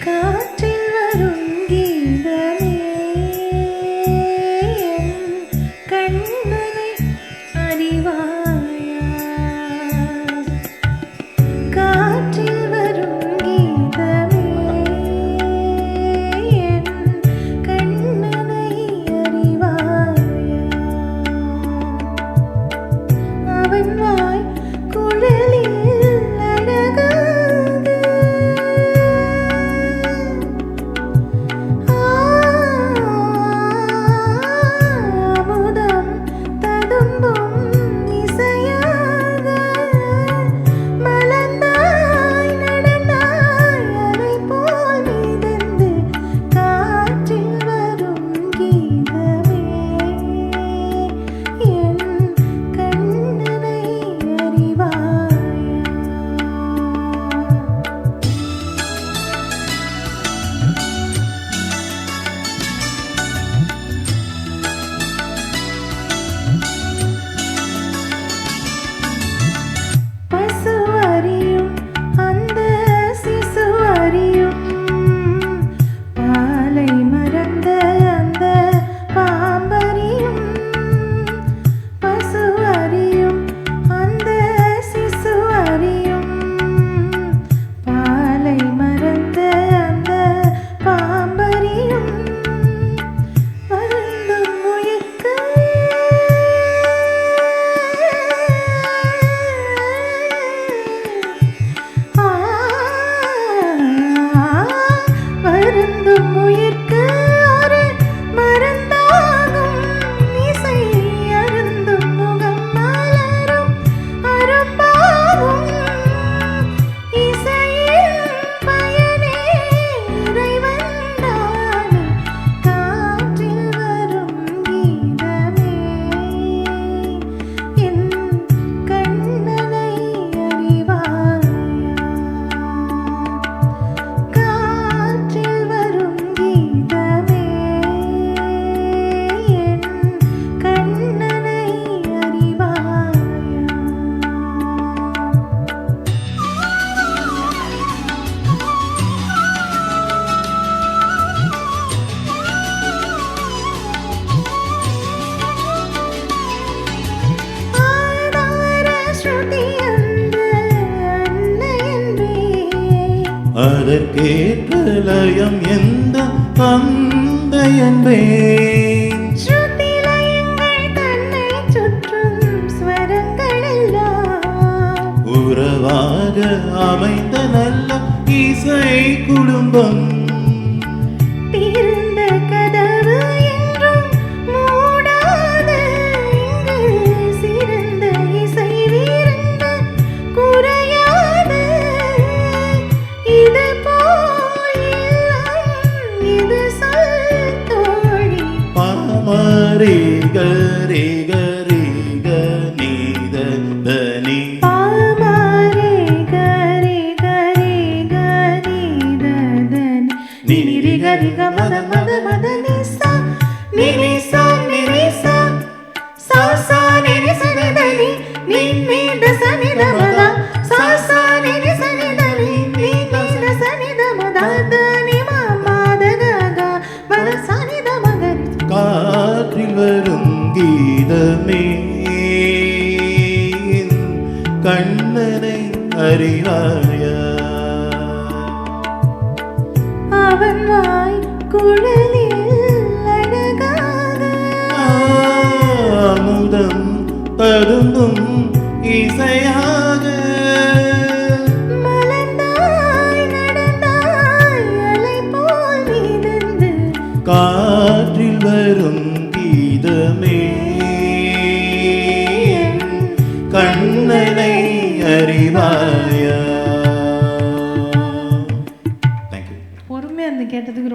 காற்றில் வரும் கீதமே கண்ணனை அறிவாயா காற்றில் வரும் கீதமே கண்ணனை அறிவாயா அவன் வாய் குழலில் அதற்கேற்ற லயம் எந்த தந்தை என்பேன் ஸ்ருதிலயங்கள் தன்னை சுற்றும் ஸ்வரங்கள் எல்லாம் உறவாக அமைந்த நல்ல இசை குடும்பம் திறந்த கதவு என்றும் மூடாது இங்கு சிறந்த இசை வீரந்த குறையாது இது போல் இது சொல் தோழி பாமரே கரே கரே கனீத தனி பாமரே கரே கரே கனீத தனி நிரி கரி மத மத மத நிசா நிரிசா நிரிசா சா சா நிரி சனி தனி நீ த சனி த மத சா சா நிரி சனி தனி நீ த சனி த மத தனி மாமா த க மத சனி த மக காற்றில் வரும் கீதமே கண்ணனை அறிவாயா அவன் வாய் குழலில் அழகாக அமுதம் தருந்தும் இசையாக மலர்ந்தாய் நடந்தாய் அலை போல் மிதந்து காற்றில் வரும் கீதமே கண்ணனை அறிவாயா. பொறுமையா இருந்து கேட்டதுக்கு